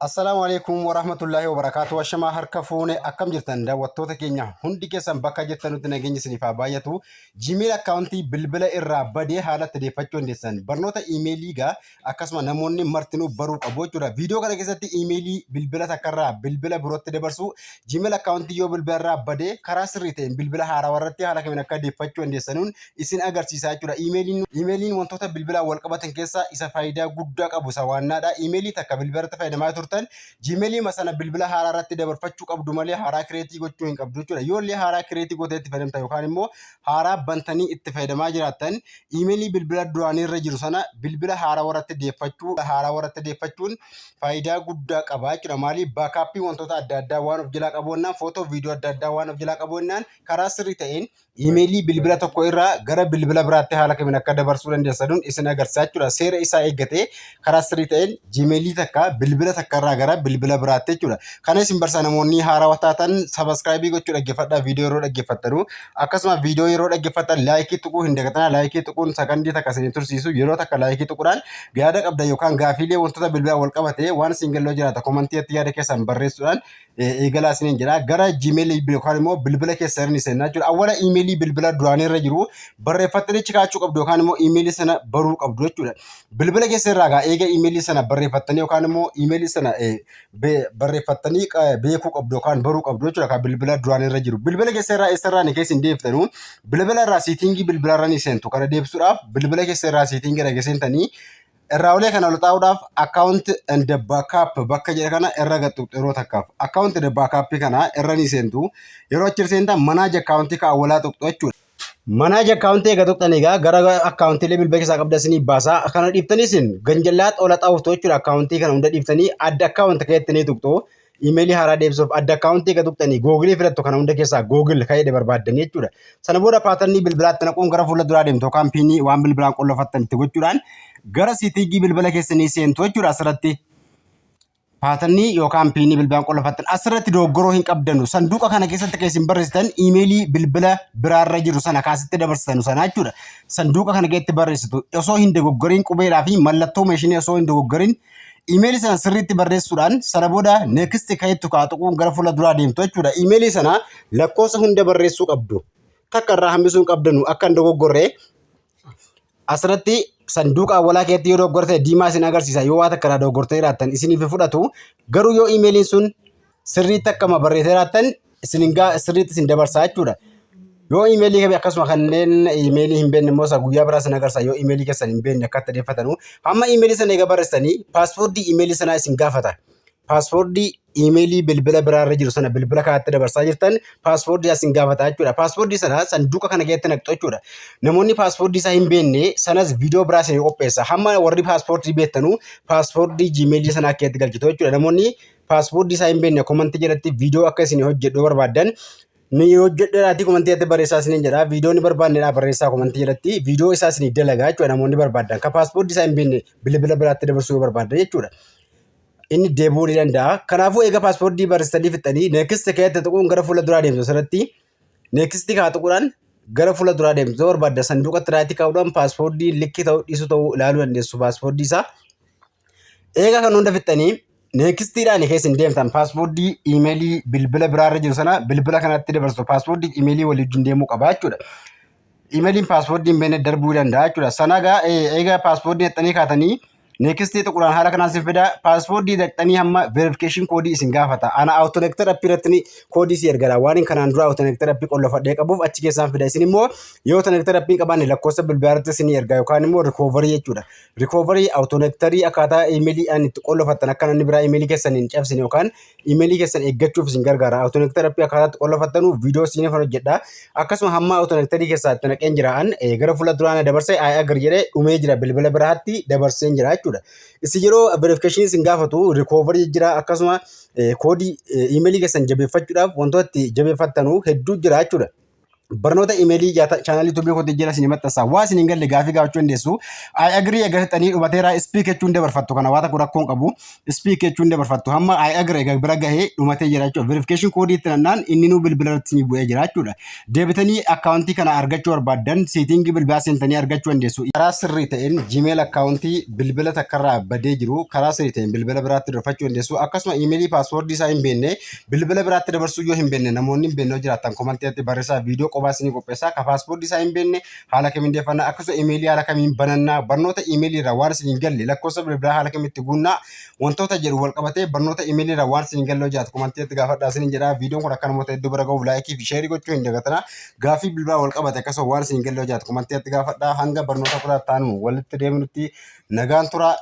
Assalamualaikum warahmatullahi wabarakatuh. Washama harka fuune akkam jirtan daawwattoota keenya hundi keessan bakka jirtanutti nageenya isiniif haa baay'atu. Gmail akkaawuntii bilbila irraa badee haala deeffachuu dandeessan barnoota iimeelii gaa akkasuma namoonni martinuu baruu qabu jechuudha. Viidiyoo kana keessatti iimeelii bilbila takkarraa bilbila birootti dabarsu Gmail akkaawuntii yoo bilbila irraa badee karaa sirrii ta'een bilbila haarawaa irratti haala kamiin akka deeffachuu dandeessanuun isin agarsiisaa jechuudha. Iimeeliin wantoota bilbilaa wal qabatan keessaa isa faayidaa guddaa qabu isa waannaadha. Iimeelii takka bilbila irratti fayyadamaa turtan Gmail masana bilbila haaraa irratti dabarfachuu qabdu malee haaraa kireetii gochuu hin qabdu jechuudha. Yoo illee haaraa kireetii gootee itti fayyadamtan yookaan immoo haaraa bantanii itti fayyadamaa jiraattan iimeelii bilbila duraanii irra jiru sana bilbila haaraa irratti deeffachuun faayidaa guddaa qaba jechuudha. Maaliif baakaappii wantoota adda addaa waan of jalaa qaboonnaan footoo viidiyoo adda addaa waan of jalaa qaboonnaan karaa sirrii ta'een iimeelii bilbila tokko irraa gara bilbila biraatti haala kamiin akka dabarsuu dandeessanuun isin agarsiisaa jechuudha. Seera isaa eeggatee karaa sirrii ta'een Gmailii takka bilbila takka irraa gara bilbila biraatti jechuudha. Kana isin barsa namoonni haarawaa taatan sabiskiraayibii gochuu dhaggeeffadhaa viidiyoo yeroo dhaggeeffattanu akkasuma viidiyoo yeroo dhaggeeffattan laayikii tuquu hin dagatinaa. Laayikii tuquun sakandii takka isin tursiisu yeroo takka laayikii tuquudhaan yaada qabda yookaan gaafiilee wantoota bilbila wal qabate waan singalloo jiraata komantiitti yaada keessan barreessuudhaan eegalaa isiniin jedha. Gara Gmail yookaan immoo bilbila keessan seenaa jechuudha. Awwala iimeelii bilbila duraanii irra jiru barreeffattanii kaa'achuu qabdu yookaan immoo iimeelii sana baruu qabdu jechuudha. Bilbila keessan irraa eega iimeelii sana barreeffattanii yookaan immoo iimeelii sana barreeffattanii beekuu qabdu yookaan baruu qabdu jechuudha. Kan bilbila duraanii irra jiru bilbila keessan irraa eessarraa ni keessin deeftanu bilbila irraa siitingii bilbila irraa ni seentu. Kana deebisuudhaaf bilbila keessan irraa siitingii irra seentanii irraa kana ol xaa'uudhaaf account and backup bakka jedha kana irra gattu yeroo takkaaf account and backup kana irra ni seentu. Yeroo achi seentan manage account ka awwalaa tuqxu jechuudha. Manage account eega tuqxan egaa gara accountlee bilbila keessaa qabdasanii baasaa kana dhiiftanii isin ganjallaat ol xaa'uftu jechuudha. Account kana hunda dhiiftanii adda account keettanii tuqxu. Iimeelii haaraa deebisuuf adda akkaawuntii eega tuqxanii googilii filattu kana hunda keessaa googil ka'ee barbaaddanii jechuudha. Sana booda paatarnii bilbilaatti naquun gara fuula duraa deemtu yookaan piinii waan bilbilaan qollofattan itti gochuudhaan gara siitingii bilbila keessanii seentu jechuudha. Asirratti paatarnii yookaan piinii bilbilaan qollofattan asirratti dogoggoruu hin qabdanu. Sanduuqa kana keessatti keessin barreessitan iimeelii bilbila biraarra jiru sana kaasitti dabarsitanu sana jechuudha. Sanduuqa kana keessatti barreessitu osoo hin dogoggoriin qubeedhaa fi mallattoo meeshinii osoo hin dogoggoriin iimeelii sana sirriitti barreessuudhaan sana booda next ka'eetu kaatuquun gara fuula duraa deemtu jechuudha. Iimeelii sana lakkoofsa hunda barreessuu qabdu. Takka irraa hambisuu hin qabdanu akka hin dogoggorree asirratti sanduuqa awwalaa keessatti yoo dogoggorte diimaa isin agarsiisa. Yoo waa takka irraa dogoggortee jiraattan isiniif fudhatu. Garuu yoo iimeeliin sun sirriitti akkama barreessee jiraattan sirriitti isin dabarsaa jechuudha. Yoo iimeelii kabi akkasuma kanneen iimeelii hin beekne immoo guyyaa biraa sana agarsiisa. Yoo iimeelii keessan hin beekne akka itti deeffatanu hamma iimeelii sana eega barreessanii paaspoortii iimeelii sanaa isin gaafata. Paaspoortii iimeelii bilbila biraarra jiru sana bilbila kaatti dabarsaa jirtan paaspoortii isin gaafata jechuudha. Paaspoortii sana sanduuqa kana keessatti naqxu jechuudha. Namoonni paaspoortii isaa hin beekne sanas viidiyoo biraa isin qopheessa. Hamma warri paaspoortii beektanu paaspoortii Gmailii sanaa keessatti galchitu jechuudha. Namoonni paaspoortii isaa hin beekne komantii jalatti viidiyoo akka isin hojjedhu barbaaddan ni hojjedhaati komantii jalatti barreessaa isiniin jedha. Viidiyoo ni barbaadnedha barreessaa komantii jalatti viidiyoo isaa isin dalagaa jechuudha. Namoonni barbaadan kan paaspoortii isaa hin beekne bilbila biraatti dabarsuu barbaaddan jechuudha. Inni deebuu ni danda'a. Kanaafuu eega paaspoortii barreessanii fixanii next ka'eetti tuquun gara fuula duraa deemtu. Asirratti next kaa tuquudhaan gara fuula duraa deemtu. Yoo barbaadda sanduuqatti raaytii kaa'uudhaan paaspoortii likkii ta'uu dhiisuu ta'uu ilaaluu dandeessu paaspoortii isaa. Eega kan hunda fixanii neekstiidhaan keessin deemtan paaspoortii iimeelii bilbila biraarra jiru sana bilbila kanatti dabarsu. Paaspoortii iimeelii waliin deemuu qaba jechuudha. Iimeeliin paaspoortii hin beekne darbuu danda'a jechuudha. Sana eega paaspoortii hidhattanii kaatanii neekistii tuquudhaan haala kanaan isin fida. Paaspoortii dhaqxanii hamma verifiikeeshin koodii isin gaafata. Ana awutoneektar appii irratti koodii si ergala. Waan kanaan dura awutoneektar appii qollofadhee qabuuf achi keessaan fida. Isin immoo yoo awutoneektar appii qabaanne lakkoofsa bilbilaa irratti isin erga yookaan immoo rikoovarii jechuudha. Rikoovarii awutoneektarii akkaataa iimeelii ani itti qollofattan akka namni biraa iimeelii keessan hin cabsine yookaan iimeelii keessan eeggachuuf isin gargaara. Awutoneektar appii akkaataa itti qollofattanu viidiyoo isin hojjedha. Akkasuma hamma awutoneektarii keessaa itti naqeen jiraan gara fuula duraan dabarsee agar jedhee dhumee jira bilbila biraatti dabarsee jira jechuudha. Isi yeroo verifiikeeshinii isin gaafatu rikoovarii jira akkasuma koodii iimeelii keessan jabeeffachuudhaaf wantoota itti jabeeffattanu hedduu jira jechuudha. barnoota imeelii chaanalii YouTube kooti jala isin maxxansa waa isin hin galle gaafii gaafachuu dandeessu. I agree agartanii dhumateera speak jechuun dabarfattu kana waata rakkoon qabu speak jechuun dabarfattu hamma I agree bira gahee dhumatee jira jechuudha. Verification koodii itti nannaan inni nu bilbila irratti ni bu'ee jira jechuudha. Deebitanii akkaawuntii kana argachuu barbaadan seetingii bilbilaa seentanii argachuu dandeessu. Karaa sirrii ta'een Gmail akkaawuntii bilbila takkarraa badee jiru karaa sirrii ta'een bilbila biraatti dabarfachuu dandeessu. Akkasuma imeelii paaswoordii isaa hin beekne bilbila biraatti dabarsuu yoo hin beekne namoonni hin beekne jiraatan komantiitti barreessaa viidiyoo qobaasni qopheessaa ka paaspoortii isaa hin beekne haala kamiin deeffannaa akkasuma imeelii haala kamiin banannaa barnoota imeelii irraa waan isin hin galle lakkoofsa bilbilaa haala kamitti guunnaa wantoota jedhu wal qabatee barnoota imeelii irraa waan isin hin galle hojjaatu komantiitti gaafadhaa isin jedha viidiyoon kun akka namoota hedduu bira gahuuf laayikii fi sheerii gochuu hin dagatinaa gaafii bilbilaa wal qabate akkasuma waan isin hin galle hojjaatu komantiitti gaafadhaa hanga barnoota kudha taanu walitti deemnutti nagaan tura.